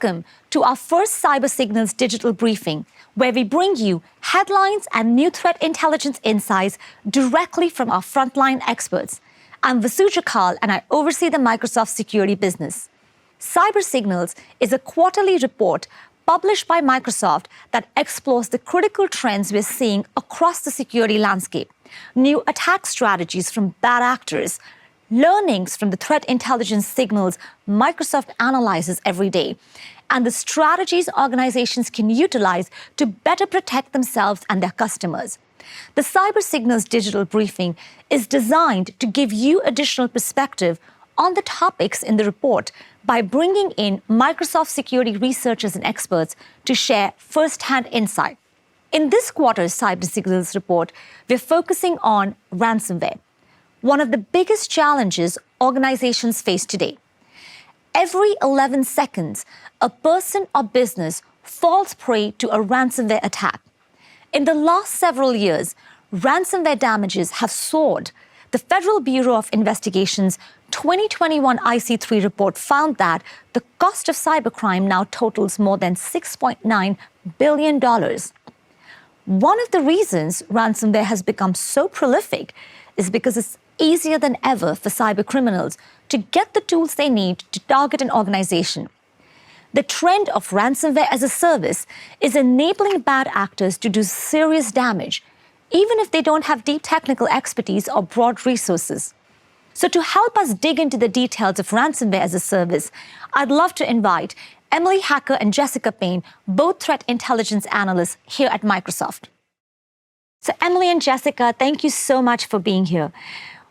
Welcome to our first Cyber Signals digital briefing, where we bring you headlines and new threat intelligence insights directly from our frontline experts. I'm Vasuja Kal, and I oversee the Microsoft security business. Cyber Signals is a quarterly report published by Microsoft that explores the critical trends we're seeing across the security landscape, new attack strategies from bad actors, learnings from the threat intelligence signals Microsoft analyzes every day, and the strategies organizations can utilize to better protect themselves and their customers. The Cyber Signals digital briefing is designed to give you additional perspective on the topics in the report by bringing in Microsoft security researchers and experts to share first-hand insight. In this quarter's Cyber Signals report, we're focusing on ransomware, one of the biggest challenges organizations face today. Every 11 seconds, a person or business falls prey to a ransomware attack. In the last several years, ransomware damages have soared. The Federal Bureau of Investigation's 2021 IC3 report found that the cost of cybercrime now totals more than $6.9 billion. One of the reasons ransomware has become so prolific is because it's easier than ever for cybercriminals to get the tools they need to target an organization. The trend of ransomware as a service is enabling bad actors to do serious damage, even if they don't have deep technical expertise or broad resources. So to help us dig into the details of ransomware as a service, I'd love to invite Emily Hacker and Jessica Payne, both threat intelligence analysts here at Microsoft. So Emily and Jessica, thank you so much for being here.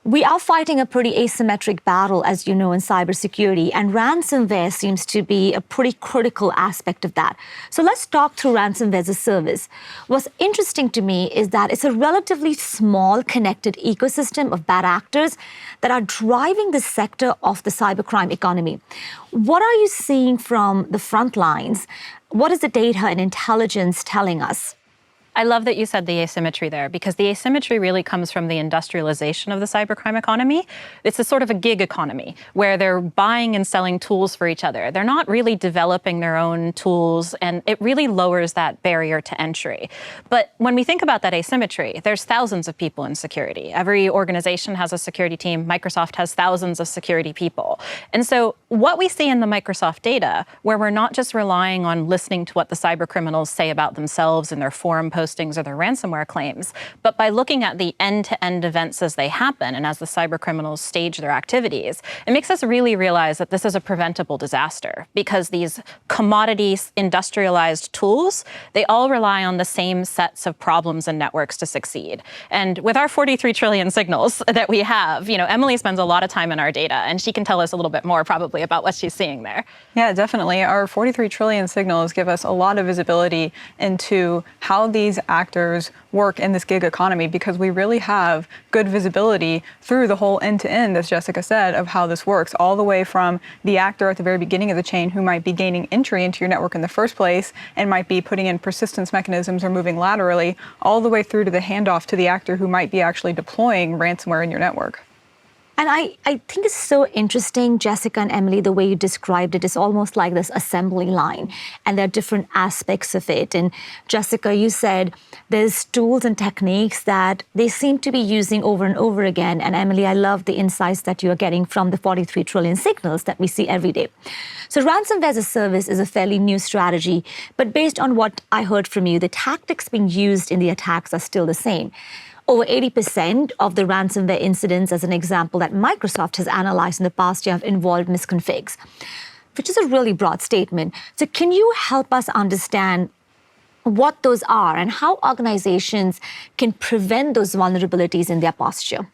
We are fighting a pretty asymmetric battle, as you know, in cybersecurity, and ransomware seems to be a pretty critical aspect of that. So let's talk through ransomware as a service. What's interesting to me is that it's a relatively small, connected ecosystem of bad actors that are driving the sector of the cybercrime economy. What are you seeing from the front lines? What is the data and intelligence telling us? I love that you said the asymmetry there, because the asymmetry really comes from the industrialization of the cybercrime economy. It's a sort of a gig economy where they're buying and selling tools for each other. They're not really developing their own tools, and it really lowers that barrier to entry. But when we think about that asymmetry, there's thousands of people in security. Every organization has a security team. Microsoft has thousands of security people. And so what we see in the Microsoft data, where we're not just relying on listening to what the cybercriminals say about themselves in their forum postings or their ransomware claims, but by looking at the end-to-end events as they happen and as the cybercriminals stage their activities, it makes us really realize that this is a preventable disaster, because these commodity industrialized tools, they all rely on the same sets of problems and networks to succeed. And with our 43 trillion signals that we have, Emily spends a lot of time in our data, and she can tell us a little bit more probably about what she's seeing there. Yeah, definitely. Our 43 trillion signals give us a lot of visibility into how these actors work in this gig economy, because we really have good visibility through the whole end-to-end, as Jessica said, of how this works, all the way from the actor at the very beginning of the chain who might be gaining entry into your network in the first place and might be putting in persistence mechanisms or moving laterally, all the way through to the handoff to the actor who might be actually deploying ransomware in your network. And I think it's so interesting, Jessica and Emily, the way you described it. It's almost like this assembly line, and there are different aspects of it. And Jessica, you said there's tools and techniques that they seem to be using over and over again. And Emily, I love the insights that you're getting from the 43 trillion signals that we see every day. So ransomware as a service is a fairly new strategy, but based on what I heard from you, the tactics being used in the attacks are still the same. Over 80% of the ransomware incidents, as an example, that Microsoft has analyzed in the past year have involved misconfigs, which is a really broad statement. So can you help us understand what those are and how organizations can prevent those vulnerabilities in their posture?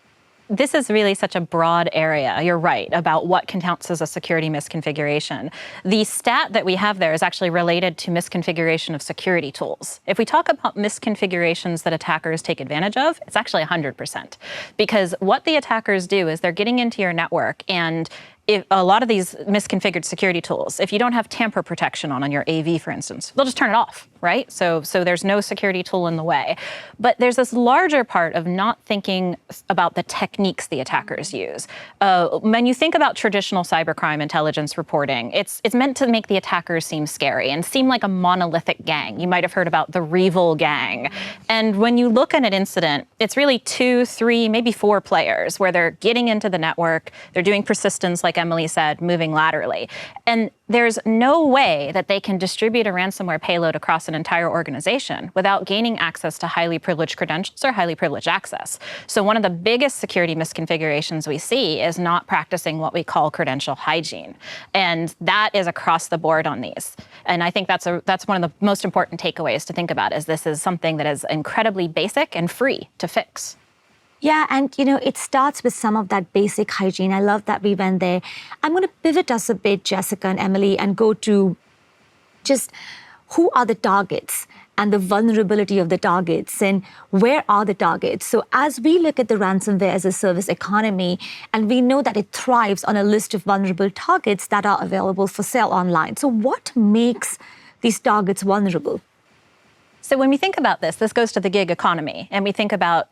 This is really such a broad area. You're right about what counts as a security misconfiguration. The stat that we have there is actually related to misconfiguration of security tools. If we talk about misconfigurations that attackers take advantage of, it's actually 100%. Because what the attackers do is they're getting into your network, and if a lot of these misconfigured security tools, if you don't have tamper protection on your AV, for instance, they'll just turn it off, right? So there's no security tool in the way. But there's this larger part of not thinking about the techniques the attackers use. When you think about traditional cybercrime intelligence reporting, it's meant to make the attackers seem scary and seem like a monolithic gang. You might have heard about the Revil gang. And when you look at an incident, it's really 2, 3, maybe 4 players where they're getting into the network, they're doing persistence, like Emily said, moving laterally. And there's no way that they can distribute a ransomware payload across an entire organization without gaining access to highly privileged credentials or highly privileged access. So one of the biggest security misconfigurations we see is not practicing what we call credential hygiene. And that is across the board on these. And I think that's one of the most important takeaways to think about, is this is something that is incredibly basic and free to fix. Yeah, and it starts with some of that basic hygiene. I love that we went there. I'm going to pivot us a bit, Jessica and Emily, and go to just who are the targets and the vulnerability of the targets and where are the targets. So as we look at the ransomware as a service economy, and we know that it thrives on a list of vulnerable targets that are available for sale online. So what makes these targets vulnerable? So when we think about this goes to the gig economy, and we think about,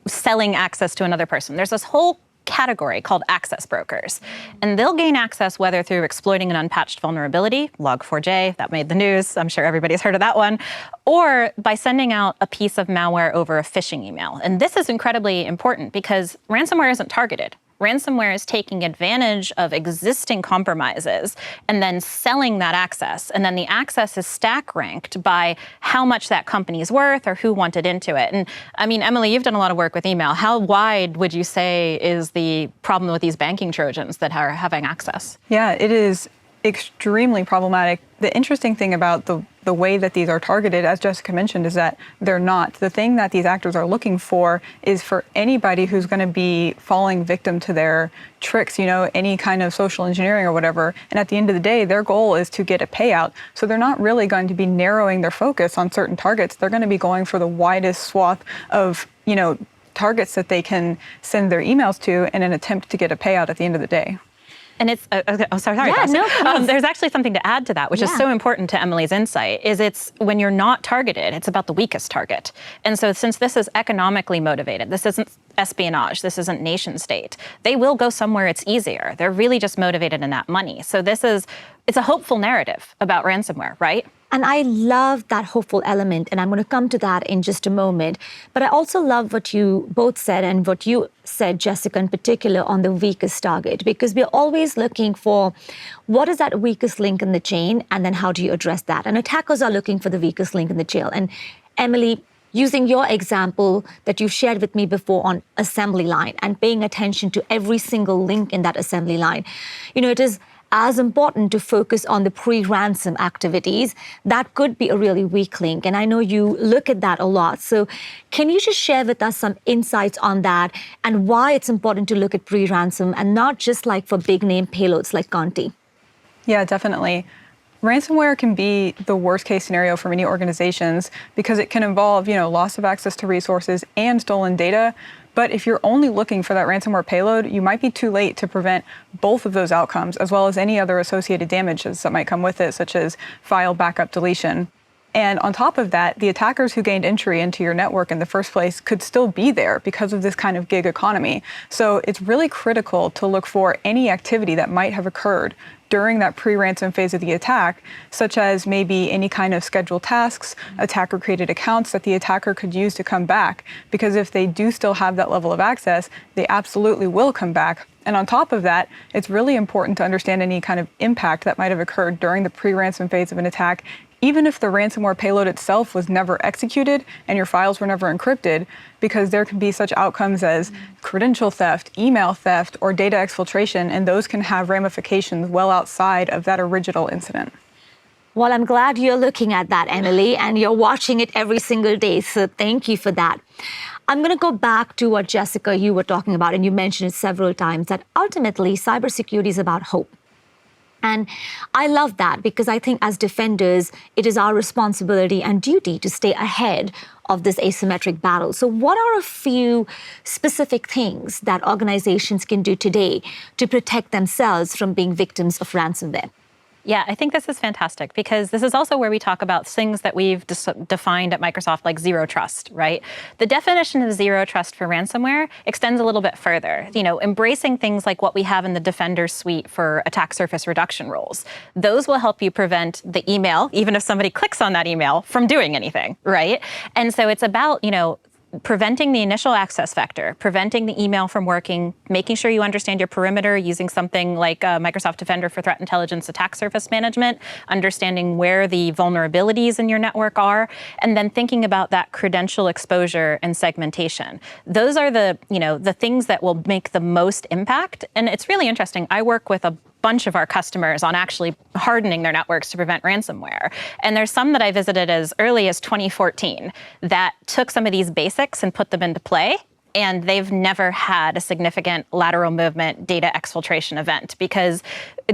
selling access to another person. There's this whole category called access brokers, and they'll gain access whether through exploiting an unpatched vulnerability, Log4j, that made the news, I'm sure everybody's heard of that one, or by sending out a piece of malware over a phishing email. And this is incredibly important because ransomware isn't targeted. Ransomware is taking advantage of existing compromises and then selling that access. And then the access is stack ranked by how much that company is worth or who wanted into it. And I mean, Emily, you've done a lot of work with email. How wide would you say is the problem with these banking Trojans that are having access? Yeah, it is extremely problematic. The interesting thing about the way that these are targeted, as Jessica mentioned, is that they're not. The thing that these actors are looking for is for anybody who's going to be falling victim to their tricks, any kind of social engineering or whatever. And at the end of the day, their goal is to get a payout. So they're not really going to be narrowing their focus on certain targets. They're going to be going for the widest swath of, targets that they can send their emails to in an attempt to get a payout at the end of the day. And it's, sorry. Yeah, no, there's actually something to add to that, which is so important to Emily's insight, is it's when you're not targeted, it's about the weakest target. And so since this is economically motivated, this isn't espionage, this isn't nation state, they will go somewhere it's easier. They're really just motivated in that money. So it's a hopeful narrative about ransomware, right? And I love that hopeful element, and I'm going to come to that in just a moment. But I also love what you both said, and what you said, Jessica, in particular, on the weakest target, because we're always looking for what is that weakest link in the chain, and then how do you address that? And attackers are looking for the weakest link in the chain. And Emily, using your example that you've shared with me before on assembly line and paying attention to every single link in that assembly line, it is as important to focus on the pre-ransom activities. That could be a really weak link. And I know you look at that a lot. So can you just share with us some insights on that and why it's important to look at pre-ransom and not just like for big name payloads like Conti? Yeah, definitely. Ransomware can be the worst case scenario for many organizations because it can involve, loss of access to resources and stolen data. But if you're only looking for that ransomware payload, you might be too late to prevent both of those outcomes, as well as any other associated damages that might come with it, such as file backup deletion. And on top of that, the attackers who gained entry into your network in the first place could still be there because of this kind of gig economy. So it's really critical to look for any activity that might have occurred during that pre-ransom phase of the attack, such as maybe any kind of scheduled tasks, attacker-created accounts that the attacker could use to come back. Because if they do still have that level of access, they absolutely will come back. And on top of that, it's really important to understand any kind of impact that might have occurred during the pre-ransom phase of an attack, even if the ransomware payload itself was never executed and your files were never encrypted, because there can be such outcomes as credential theft, email theft, or data exfiltration, and those can have ramifications well outside of that original incident. Well, I'm glad you're looking at that, Emily, and you're watching it every single day, so thank you for that. I'm going to go back to what, Jessica, you were talking about, and you mentioned it several times, that ultimately cybersecurity is about hope. And I love that because I think as defenders, it is our responsibility and duty to stay ahead of this asymmetric battle. So what are a few specific things that organizations can do today to protect themselves from being victims of ransomware? Yeah, I think this is fantastic because this is also where we talk about things that we've defined at Microsoft like zero trust, right? The definition of zero trust for ransomware extends a little bit further, embracing things like what we have in the Defender suite for attack surface reduction rules. Those will help you prevent the email, even if somebody clicks on that email, from doing anything, right? And so it's about, preventing the initial access vector, preventing the email from working, making sure you understand your perimeter using something like Microsoft Defender for Threat Intelligence Attack Surface Management, understanding where the vulnerabilities in your network are, and then thinking about that credential exposure and segmentation. Those are the things that will make the most impact. And it's really interesting. I work with a bunch of our customers on actually hardening their networks to prevent ransomware. And there's some that I visited as early as 2014 that took some of these basics and put them into play. And they've never had a significant lateral movement data exfiltration event because,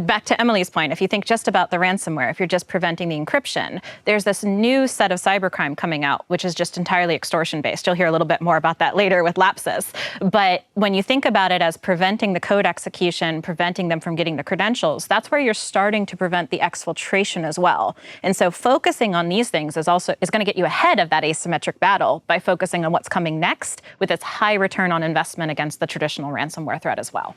back to Emily's point, if you think just about the ransomware, if you're just preventing the encryption, there's this new set of cybercrime coming out, which is just entirely extortion-based. You'll hear a little bit more about that later with LAPSUS. But when you think about it as preventing the code execution, preventing them from getting the credentials, that's where you're starting to prevent the exfiltration as well. And so focusing on these things is going to get you ahead of that asymmetric battle by focusing on what's coming next with its high return on investment against the traditional ransomware threat as well.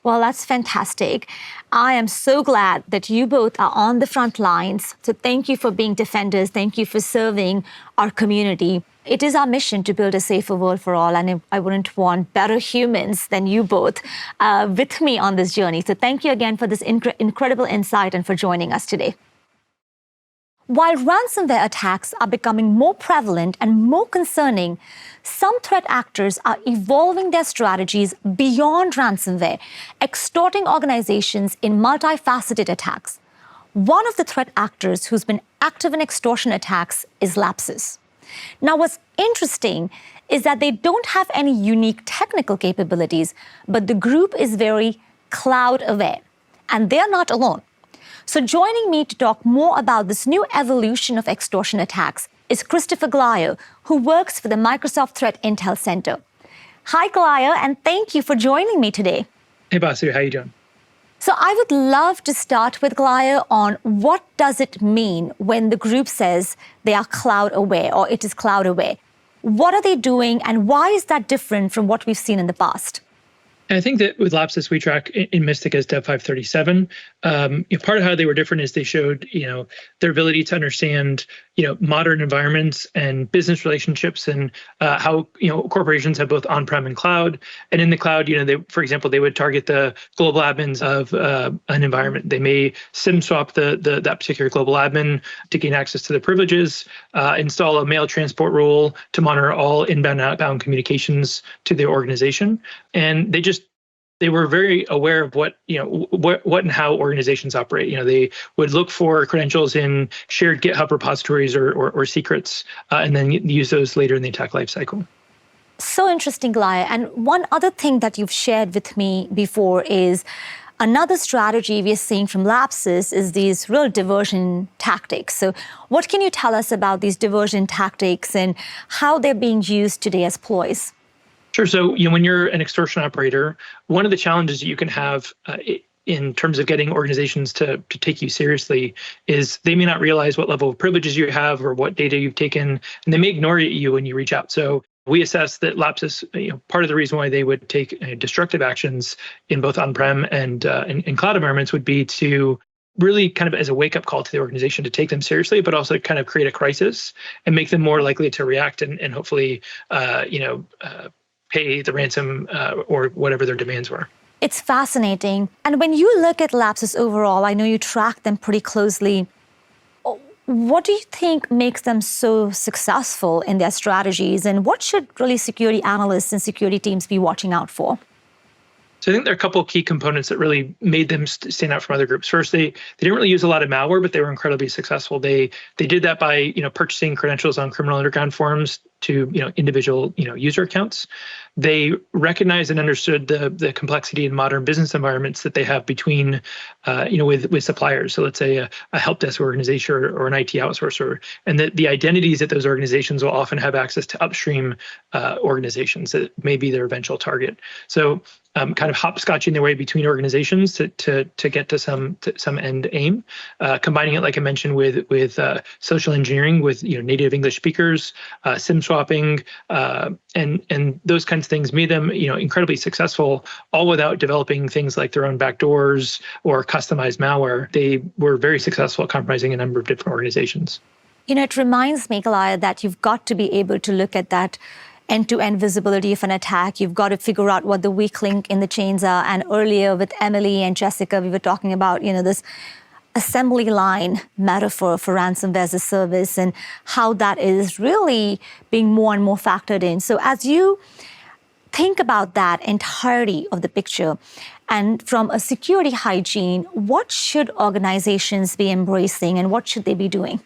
Well, that's fantastic. I am so glad that you both are on the front lines. So thank you for being defenders. Thank you for serving our community. It is our mission to build a safer world for all, and I wouldn't want better humans than you both with me on this journey. So thank you again for this incredible insight and for joining us today. While ransomware attacks are becoming more prevalent and more concerning, some threat actors are evolving their strategies beyond ransomware, extorting organizations in multifaceted attacks. One of the threat actors who's been active in extortion attacks is LAPSUS. Now, what's interesting is that they don't have any unique technical capabilities, but the group is very cloud aware, and they're not alone. So joining me to talk more about this new evolution of extortion attacks is Christopher Glyer, who works for the Microsoft Threat Intel Center. Hi, Glyer, and thank you for joining me today. Hey, Basu, how you doing? So I would love to start with Glyer on what does it mean when the group says they are cloud aware or it is cloud aware. What are they doing and why is that different from what we've seen in the past? And I think that with LAPSUS, we track in Mystic as Dev 537. Part of how they were different is they showed, their ability to understand, modern environments and business relationships and how, corporations have both on-prem and cloud. And in the cloud, for example, they would target the global admins of an environment. They may SIM swap that particular global admin to gain access to the privileges, install a mail transport rule to monitor all inbound and outbound communications to the organization. And they were very aware of what and how organizations operate. They would look for credentials in shared GitHub repositories or secrets, and then use those later in the attack lifecycle. So interesting, Glyer. And one other thing that you've shared with me before is another strategy we're seeing from LAPSUS is these real diversion tactics. So what can you tell us about these diversion tactics and how they're being used today as ploys? Sure. So, when you're an extortion operator, one of the challenges you can have in terms of getting organizations to take you seriously is they may not realize what level of privileges you have or what data you've taken, and they may ignore you when you reach out. So we assess that LAPSUS, part of the reason why they would take destructive actions in both on-prem and in cloud environments would be to really kind of as a wake-up call to the organization to take them seriously, but also kind of create a crisis and make them more likely to react and hopefully, pay the ransom or whatever their demands were. It's fascinating. And when you look at LAPSUS overall, I know you track them pretty closely. What do you think makes them so successful in their strategies? And what should really security analysts and security teams be watching out for? So I think there are a couple of key components that really made them stand out from other groups. First, they didn't really use a lot of malware, but they were incredibly successful. They did that by purchasing credentials on criminal underground forums to individual user accounts. They recognized and understood the complexity in modern business environments that they have between with suppliers. So let's say a help desk organization or an IT outsourcer, and the identities that those organizations will often have access to upstream organizations that may be their eventual target. So kind of hopscotching their way between organizations to get to some end aim, combining it, like I mentioned, with social engineering with native English speakers, SIM swapping, and those kinds of things made them incredibly successful, all without developing things like their own backdoors or customized malware. They were very successful at compromising a number of different organizations. It reminds me, Goliath, that you've got to be able to look at that end-to-end visibility of an attack. You've got to figure out what the weak link in the chains are. And earlier with Emily and Jessica, we were talking about, this assembly line metaphor for ransomware as a service and how that is really being more and more factored in. So as you think about that entirety of the picture, and from a security hygiene, what should organizations be embracing and what should they be doing?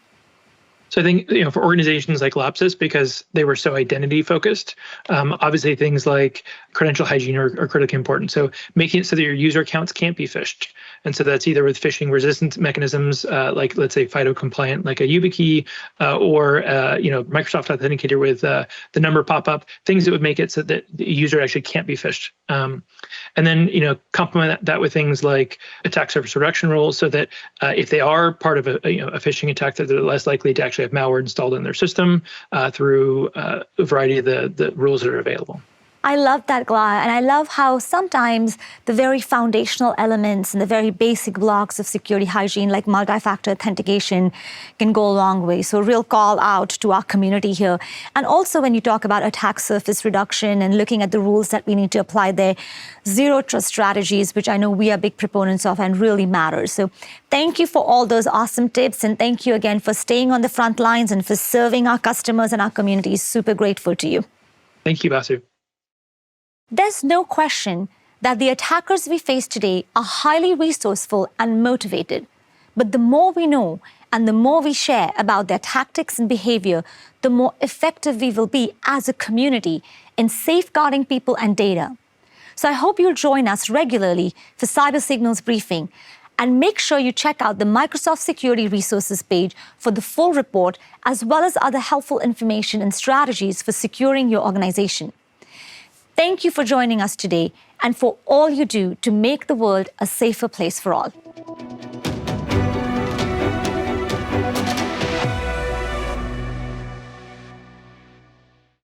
So I think for organizations like LAPSUS, because they were so identity focused, obviously things like credential hygiene are critically important. So making it so that your user accounts can't be phished. And so that's either with phishing resistance mechanisms, like let's say FIDO compliant, like a YubiKey, or Microsoft Authenticator with the number pop up, things that would make it so that the user actually can't be phished. And then complement that with things like attack surface reduction rules, so that if they are part of a phishing attack, that they're less likely to actually have malware installed in their system through a variety of the rules that are available. I love that, Glaya, and I love how sometimes the very foundational elements and the very basic blocks of security hygiene, like multi-factor authentication, can go a long way. So a real call out to our community here. And also when you talk about attack surface reduction and looking at the rules that we need to apply there, zero trust strategies, which I know we are big proponents of and really matters. So thank you for all those awesome tips. And thank you again for staying on the front lines and for serving our customers and our communities. Super grateful to you. Thank you, Basu. There's no question that the attackers we face today are highly resourceful and motivated. But the more we know and the more we share about their tactics and behavior, the more effective we will be as a community in safeguarding people and data. So I hope you'll join us regularly for Cyber Signals Briefing, and make sure you check out the Microsoft Security Resources page for the full report, as well as other helpful information and strategies for securing your organization. Thank you for joining us today and for all you do to make the world a safer place for all.